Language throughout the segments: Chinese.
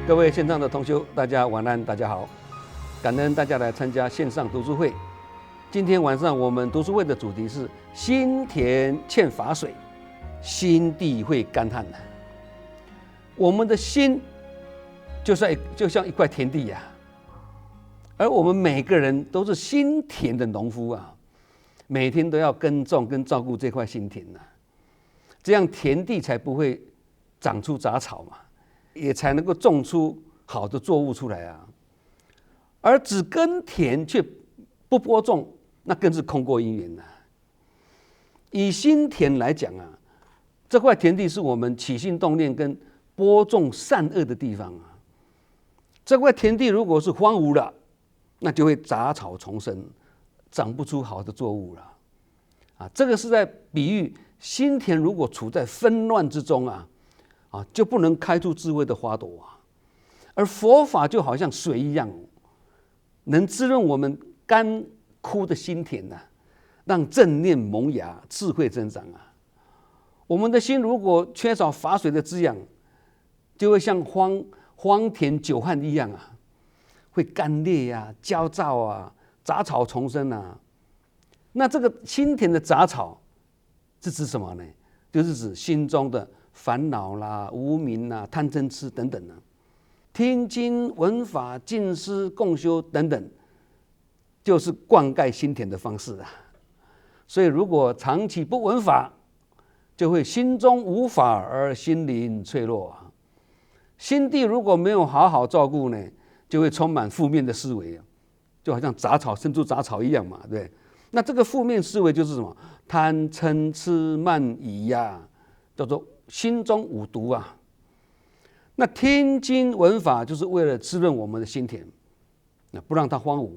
各位线上的同修，大家晚安，大家好，感恩大家来参加线上读书会。今天晚上我们读书会的主题是心田欠乏水，心地会干旱。我们的心就像一块田地呀，而我们每个人都是心田的农夫啊，每天都要耕种跟照顾这块心田啊，这样田地才不会长出杂草嘛，也才能够种出好的作物出来啊。而只耕田却不播种，那更是空过因缘呐。以心田来讲啊，这块田地是我们起心动念跟播种善恶的地方啊。这块田地如果是荒芜了，那就会杂草丛生，长不出好的作物了啊。这个是在比喻心田如果处在纷乱之中啊，就不能开出智慧的花朵啊。而佛法就好像水一样，能滋润我们干枯的心田啊，让正念萌芽，智慧增长啊。我们的心如果缺少法水的滋养，就会像荒田久旱一样啊，会干裂啊、焦躁啊、杂草丛生啊。那这个心田的杂草是指什么呢？就是指心中的烦恼啦、无明啦、贪嗔痴等等啊。听经闻法、静思共修等等，就是灌溉心田的方式啊。所以如果长期不闻法，就会心中无法而心灵脆弱啊。心地如果没有好好照顾呢，就会充满负面的思维，就好像杂草生出杂草一样嘛，对不对？那这个负面思维就是什么？贪嗔痴慢疑呀，叫做心中五毒啊。那听经闻法就是为了滋润我们的心田，不让它荒芜。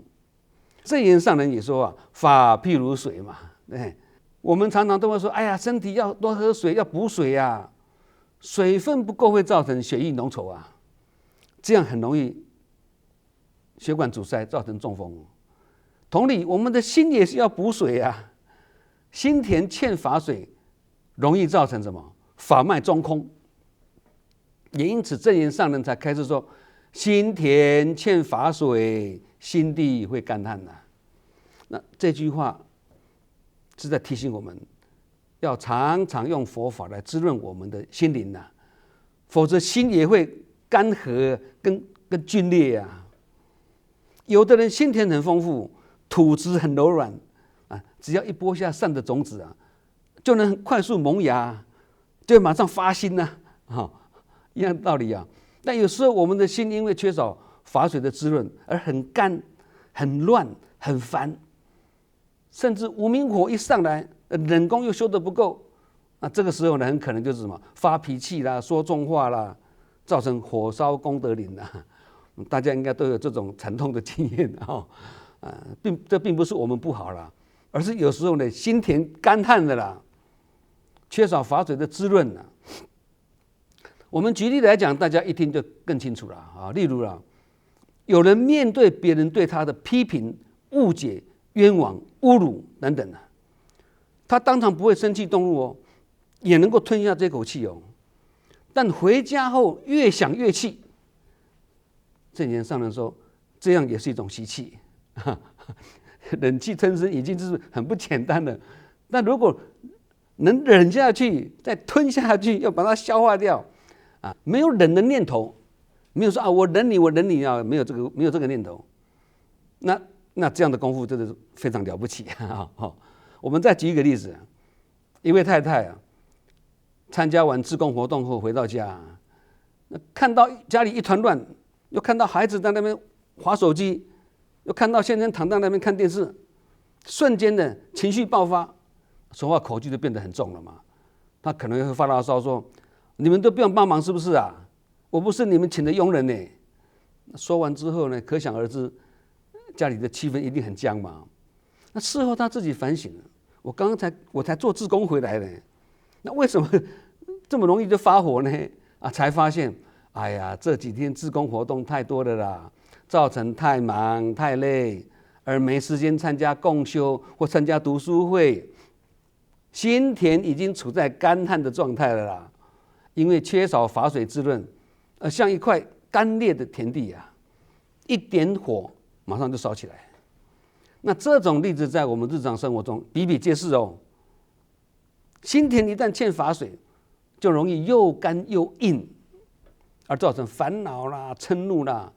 正言上人也说啊，法譬如水嘛，对。我们常常都会说，哎呀，身体要多喝水，要补水啊。水分不够会造成血液浓稠啊，这样很容易血管阻塞，造成中风。同理，我们的心也是要补水啊，心田欠乏水，容易造成什么？法脉中空。也因此，正言上人才开始说，心田欠乏水，心地会干旱啊。那这句话是在提醒我们，要常常用佛法来滋润我们的心灵啊，否则心也会干涸跟皲裂啊。有的人心田很丰富，土质很柔软啊，只要一播下善的种子啊，就能快速萌芽，就会马上发心呐，一样的道理啊。但有时候我们的心因为缺少法水的滋润，而很干、很乱、很烦，甚至无明火一上来，忍功又修得不够，那这个时候呢，很可能就是什么发脾气啦、说重话啦，造成火烧功德林啦。大家应该都有这种惨痛的经验啊。这并不是我们不好啦，而是有时候呢，心田干旱的啦，缺少法水的滋润啦。我们举例来讲，大家一听就更清楚了啊。例如啦，有人面对别人对他的批评、误解、冤枉、侮辱等等啊，他当场不会生气动怒哦，也能够吞下这口气哦。但回家后越想越气，正言上人说，这样也是一种习气，忍气吞声已经是很不简单了。但如果能忍下去，再吞下去，要把它消化掉啊，没有忍的念头，没有说我忍你啊，没有这个念头，那这样的功夫真的是非常了不起啊！我们再举一个例子，一位太太啊，参加完志工活动后回到家，看到家里一团乱，又看到孩子在那边滑手机，又看到先生躺在那边看电视，瞬间的情绪爆发，说话口气就变得很重了嘛。他可能会发牢骚说：“你们都不用帮忙是不是啊？我不是你们请的佣人呢。”说完之后呢，可想而知，家里的气氛一定很僵嘛。那事后他自己反省了，我才做志工回来呢，那为什么这么容易就发火呢？才发现，哎呀，这几天志工活动太多了啦，造成太忙太累，而没时间参加共修或参加读书会，心田已经处在干旱的状态了啦。因为缺少法水滋润，像一块干裂的田地啊，一点火马上就烧起来。那这种例子在我们日常生活中比比皆是哦。心田一旦欠乏水，就容易又干又硬，而造成烦恼啦、嗔怒啦，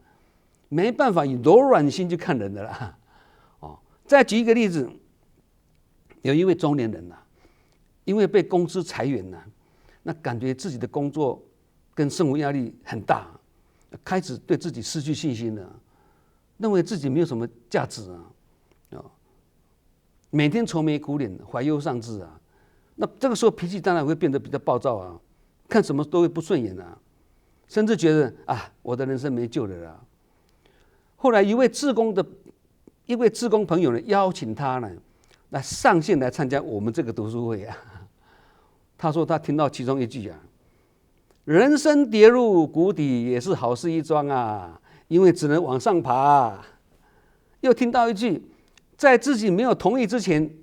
没办法以柔软心去看人的啦。哦，再举一个例子，有一位中年人呐，因为被公司裁员了，那感觉自己的工作跟生活压力很大，开始对自己失去信心了，认为自己没有什么价值啊，每天愁眉苦脸，怀忧丧志啊。那这个时候脾气当然会变得比较暴躁啊，看什么都会不顺眼啊，甚至觉得啊，我的人生没救了啦。后来一位志工朋友呢，邀请他呢来上线来参加我们这个读书会啊。他说他听到其中一句啊，人生跌入谷底也是好事一桩啊，因为只能往上爬。又听到一句，在自己没有同意之前，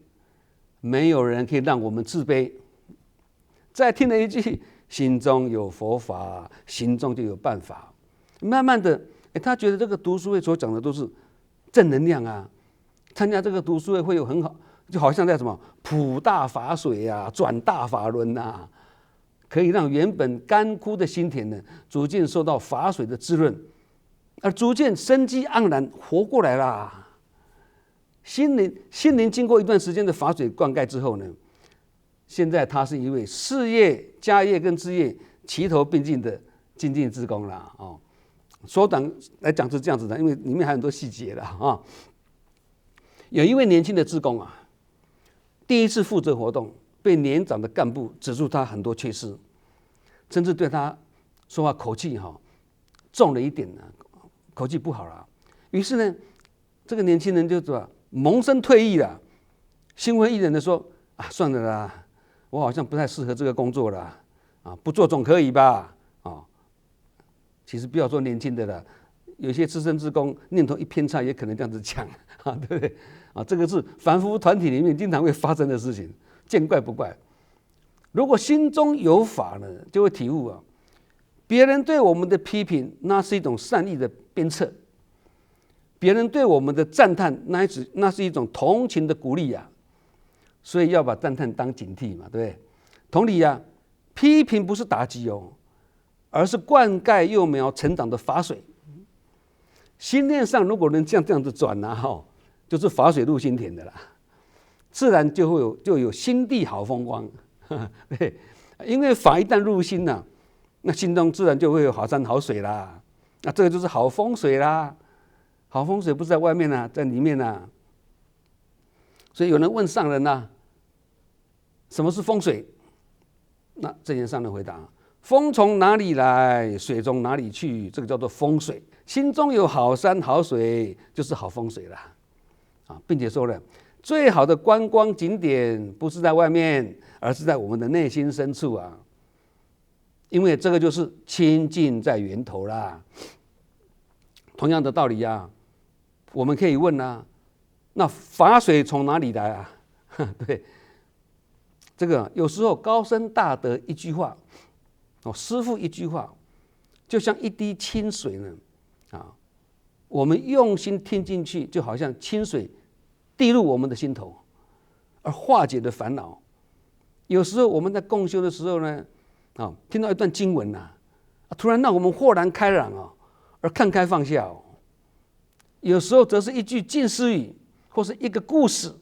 没有人可以让我们自卑。再听了一句，心中有佛法，心中就有办法。慢慢的，他觉得这个读书会所讲的都是正能量啊，参加这个读书会会有很好，就好像在什么普大法水啊，转大法轮啊，可以让原本干枯的心田呢，逐渐受到法水的滋润，而逐渐生机盎然，活过来啦。心灵经过一段时间的法水灌溉之后呢，现在他是一位事业、家业跟志业齐头并进的精进志工啦。哦，缩短来讲是这样子的，因为里面还有很多细节的啊。有一位年轻的志工啊，第一次负责活动，被年长的干部指出他很多缺失，甚至对他说话口气重了一点呢，口气不好了。于是呢，这个年轻人就萌生退意了，心灰意冷的说：“啊，算了啦，我好像不太适合这个工作了啊，不做总可以吧？”啊，其实不要说年轻的了，有些资深志工念头一偏差，也可能这样子讲啊，对不对？啊，这个是凡夫团体里面经常会发生的事情，见怪不怪。如果心中有法呢，就会体悟啊，别人对我们的批评，那是一种善意的鞭策。别人对我们的赞叹，那是一种同情的鼓励啊，所以要把赞叹当警惕嘛，对不对？同理啊，批评不是打击哦，而是灌溉幼苗成长的法水。心念上如果能这样子转啊，就是法水入心田的啦，自然就有心地好风光，对，因为法一旦入心了，那心中自然就会有好山好水啦，那这个就是好风水啦。好风水不是在外面啊，在里面啊。所以有人问上人啊，什么是风水？那这些上人回答：风从哪里来，水从哪里去，这个叫做风水。心中有好山好水，就是好风水啦。啊，并且说了，最好的观光景点不是在外面，而是在我们的内心深处啊。因为这个就是清净在源头啦。同样的道理啊。我们可以问啊，那法水从哪里来啊？对，这个有时候高僧大德一句话，师父一句话，就像一滴清水呢，啊，我们用心听进去，就好像清水滴入我们的心头，而化解的烦恼。有时候我们在共修的时候呢，啊，听到一段经文啊，突然让我们豁然开朗啊，而看开放下哦。有时候则是一句静思语，或是一个故事，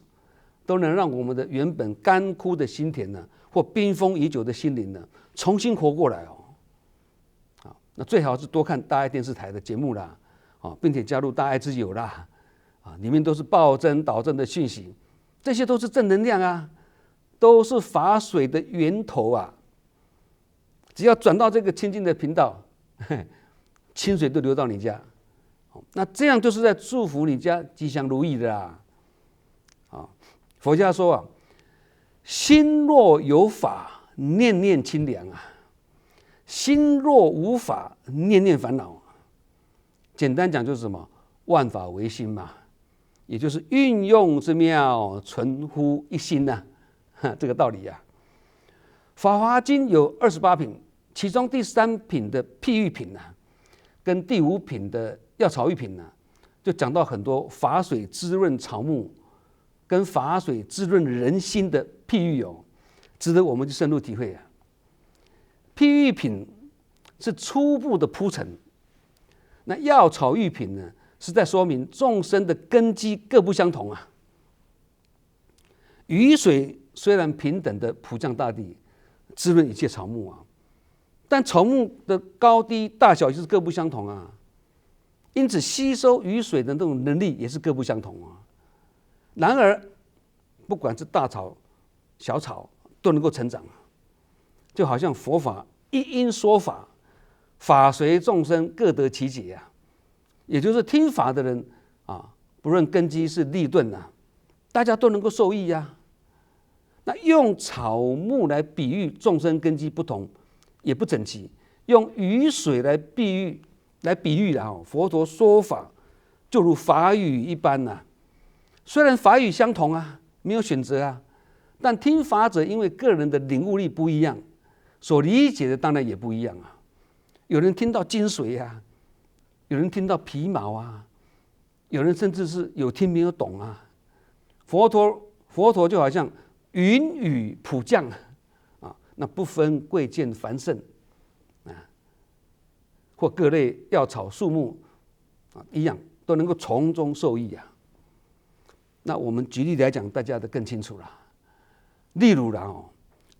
都能让我们的原本干枯的心田呢，或冰封已久的心灵呢，重新活过来哦。那最好是多看大爱电视台的节目啦，并且加入大爱之友啦，里面都是暴增导正的讯息，这些都是正能量啊，都是法水的源头啊。只要转到这个清净的频道，清水都流到你家。那这样就是在祝福你家吉祥如意的啦。佛家说啊，心若有法，念念清凉啊；心若无法，念念烦恼。简单讲就是什么？万法唯心嘛，也就是运用之妙，存乎一心呐。这个道理啊。法华经有28品，其中第3品的譬喻品啊，跟第5品的药草玉品呢，就讲到很多法水滋润草木，跟法水滋润人心的譬喻哦，值得我们去深入体会啊。譬喻品是初步的铺陈，那药草玉品呢，是在说明众生的根基各不相同啊。雨水虽然平等的普降大地，滋润一切草木啊，但草木的高低大小就是各不相同啊，因此吸收雨水的那种能力也是各不相同啊。然而，不管是大草、小草都能够成长，就好像佛法一因说法，法随众生各得其解啊。也就是听法的人啊，不论根基是利钝啊，大家都能够受益啊。那用草木来比喻众生根基不同，也不整齐；用雨水来比喻啊，佛陀说法就如法语一般啊。虽然法语相同啊，没有选择啊，但听法者因为个人的领悟力不一样，所理解的当然也不一样啊。有人听到精髓啊，有人听到皮毛啊，有人甚至是有听没有懂啊。佛陀就好像云雨普降啊，那不分贵贱繁盛啊，或各类药草树木啊一样，都能够从中受益啊。那我们举例来讲，大家都更清楚了。例如啦，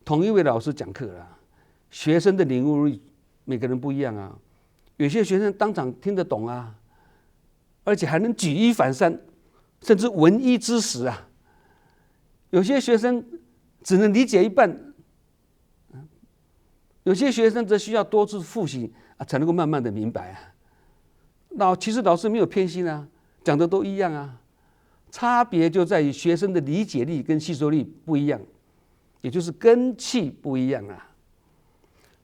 同一位老师讲课啦，学生的领悟力每个人不一样啊。有些学生当场听得懂啊，而且还能举一反三，甚至闻一知十啊。有些学生只能理解一半，有些学生则需要多次复习啊，才能够慢慢的明白啊。其实老师没有偏心啊，讲的都一样啊，差别就在于学生的理解力跟吸收力不一样，也就是根气不一样啊。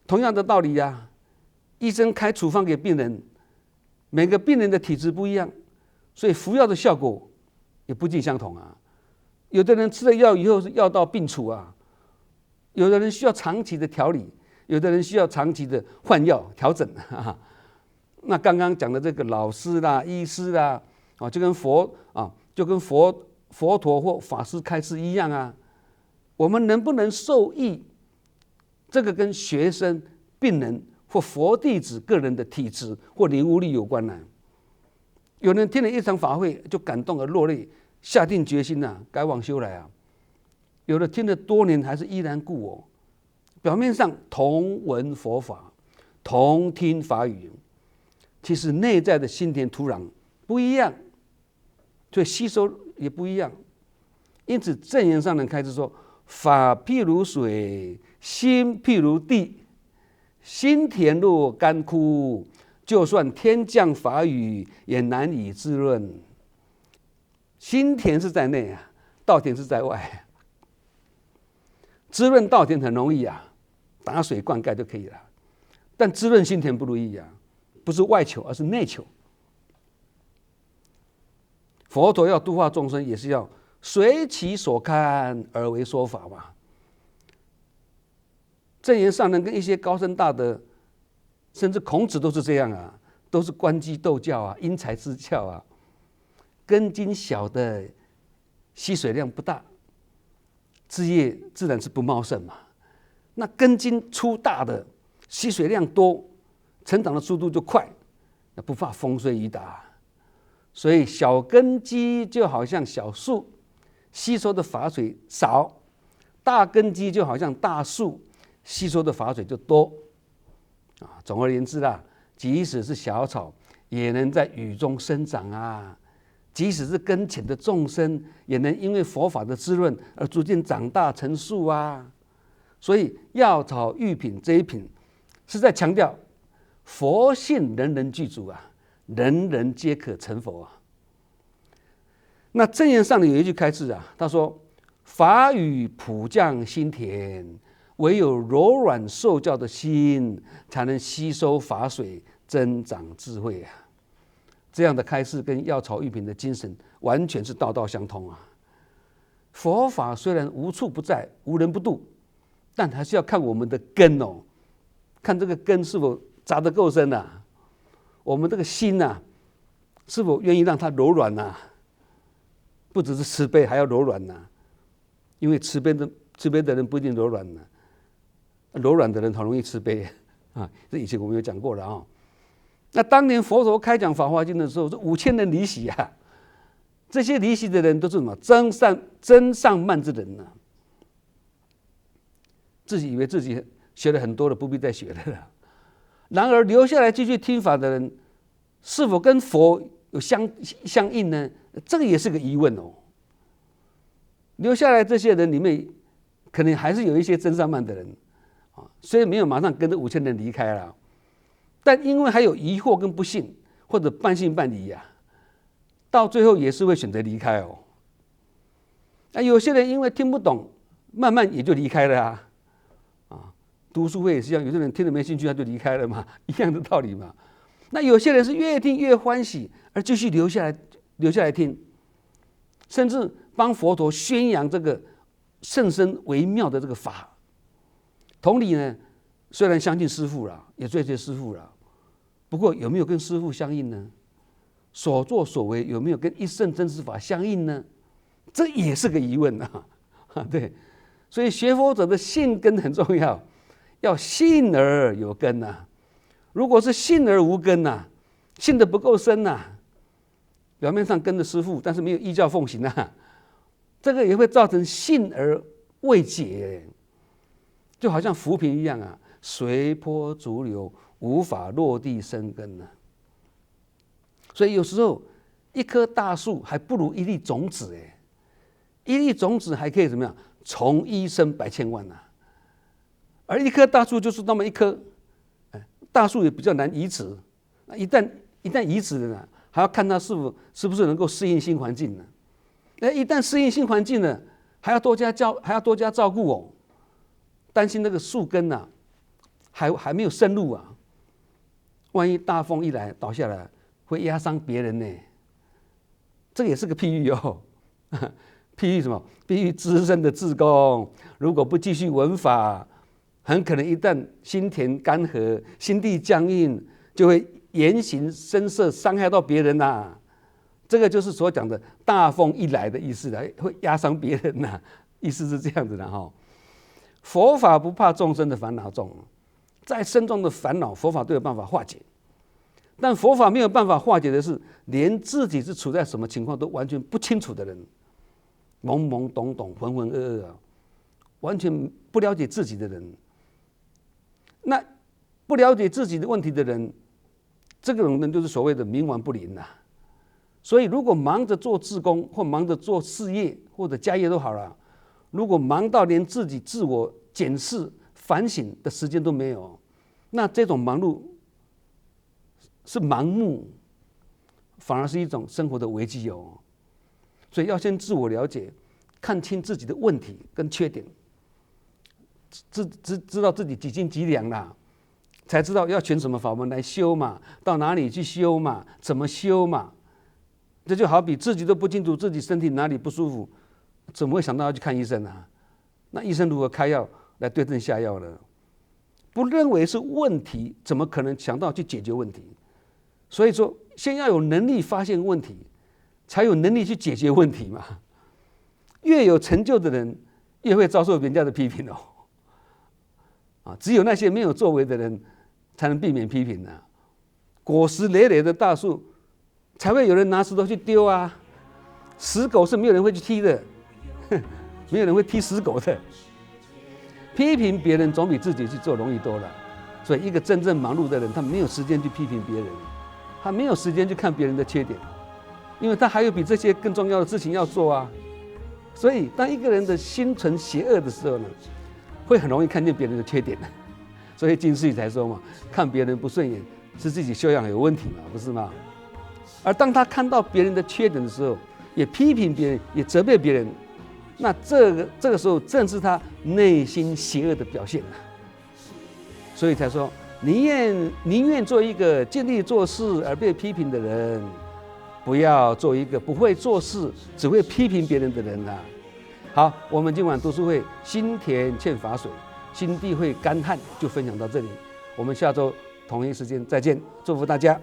同样的道理啊，医生开处方给病人，每个病人的体质不一样，所以服药的效果也不尽相同啊。有的人吃了药以后是药到病除啊，有的人需要长期的调理，有的人需要长期的换药调整啊。那刚刚讲的这个老师啦、医师啦，就跟佛陀或法师开示一样啊。我们能不能受益，这个跟学生、病人或佛弟子个人的体质或领悟力有关呢。有人听了一场法会就感动而落泪，下定决心改往修来啊。有的听了多年还是依然故我，表面上同闻佛法，同听法语，其实内在的心田土壤不一样，所以吸收也不一样。因此证言上人开始说，法譬如水，心譬如地，心田若干枯，就算天降法雨也难以滋润。心田是在内啊，稻田是在外。滋润稻田很容易啊，打水灌溉就可以了。但滋润心田不容易啊，不是外求，而是内求。佛陀要度化众生，也是要随其所看而为说法嘛。证言上人跟一些高僧大德，甚至孔子都是这样啊，都是观机斗教啊，因材施教啊。根茎小的吸水量不大，枝叶自然是不茂盛嘛。那根茎粗大的吸水量多，成长的速度就快，那不怕风吹雨打。所以小根基就好像小树，吸收的法水少；大根基就好像大树，吸收的法水就多。总而言之啦，即使是小草，也能在雨中生长啊。即使是根浅的众生，也能因为佛法的滋润而逐渐长大成树啊。所以药草玉品这一品，是在强调佛性人人具足啊，人人皆可成佛啊。那正言上有一句开示啊，他说：法语普降心田，唯有柔软受教的心，才能吸收法水，增长智慧啊。这样的开示跟药草玉品的精神完全是道道相通啊。佛法虽然无处不在，无人不度，但还是要看我们的根哦，看这个根是否扎得够深啊。我们这个心呐、是否愿意让它柔软呐？不只是慈悲，还要柔软呐。因为慈悲的人不一定柔软呐，柔软的人很容易慈悲啊。这以前我们有讲过了啊。那当年佛陀开讲《法华经》的时候，这5000人离席啊。这些离席的人都是什么？真善慢之人呐、自己以为自己学了很多了，不必再学了。然而留下来继续听法的人，是否跟佛有相应呢？这个也是个疑问哦。留下来这些人里面，可能还是有一些真善慢的人啊，虽然没有马上跟着5000人离开了，但因为还有疑惑跟不信，或者半信半疑呀、到最后也是会选择离开哦。那有些人因为听不懂，慢慢也就离开了啊。读书会也是一样，有些人听了没兴趣，他就离开了嘛，一样的道理嘛。那有些人是越听越欢喜，而继续留下来听，甚至帮佛陀宣扬这个甚深微妙的这个法。同理呢，虽然相信师父了，也追随师父了，不过有没有跟师父相应呢？所作所为有没有跟一圣真实法相应呢？这也是个疑问啊。对，所以学佛者的信根很重要，要信而有根呐。如果是信而无根呐，信得不够深呐，表面上跟着师父，但是没有依教奉行啊，这个也会造成信而未解，就好像浮萍一样啊，随波逐流，无法落地生根啊。所以有时候一棵大树还不如一粒种子哎，一粒种子还可以怎么样？从一生百千万呐。而一棵大树就是那么一棵，大树也比较难移植。那一旦移植了呢，还要看它是不是能够适应新环境呢？一旦适应新环境了，还要多加照顾哦，担心那个树根呐、还没有深入啊，万一大风一来倒下来，会压伤别人呢。这个也是个譬喻哦。譬喻什么？譬喻资深的志工，如果不继续闻法，很可能一旦心田干涸、心地僵硬，就会言行声色伤害到别人呐。这个就是所讲的大风一来的意思了，会压伤别人呐。意思是这样子的哈。佛法不怕众生的烦恼重，再深重的烦恼，佛法都有办法化解。但佛法没有办法化解的是，连自己是处在什么情况都完全不清楚的人，懵懵懂懂、浑浑噩噩啊，完全不了解自己的人。那不了解自己的问题的人，这种人就是所谓的冥顽不灵呐。所以，如果忙着做志工，或忙着做事业或者家业都好了，如果忙到连自己自我检视、反省的时间都没有，那这种忙碌是盲目，反而是一种生活的危机哦。所以要先自我了解，看清自己的问题跟缺点，知道自己几斤几两啦，才知道要选什么法门来修嘛，到哪里去修嘛，怎么修嘛。这就好比自己都不清楚自己身体哪里不舒服，怎么会想到要去看医生啊？那医生如何开药来对症下药呢？不认为是问题，怎么可能想到去解决问题？所以说，先要有能力发现问题，才有能力去解决问题嘛。越有成就的人，越会遭受人家的批评哦。只有那些没有作为的人，才能避免批评啊。果实累累的大树，才会有人拿石头去丢啊。死狗是没有人会去踢的，没有人会踢死狗的。批评别人总比自己去做容易多了。所以，一个真正忙碌的人，他没有时间去批评别人，他没有时间去看别人的缺点，因为他还有比这些更重要的事情要做啊。所以，当一个人的心存邪恶的时候呢，会很容易看见别人的缺点。所以金世宇才说嘛，看别人不顺眼是自己修养有问题嘛，不是吗？而当他看到别人的缺点的时候，也批评别人，也责备别人，那这个时候正是他内心邪恶的表现。所以才说，宁愿做一个尽力做事而被批评的人，不要做一个不会做事只会批评别人的人啊。好，我们今晚读书会心田欠法水，心地会干旱，就分享到这里。我们下周同一时间再见，祝福大家。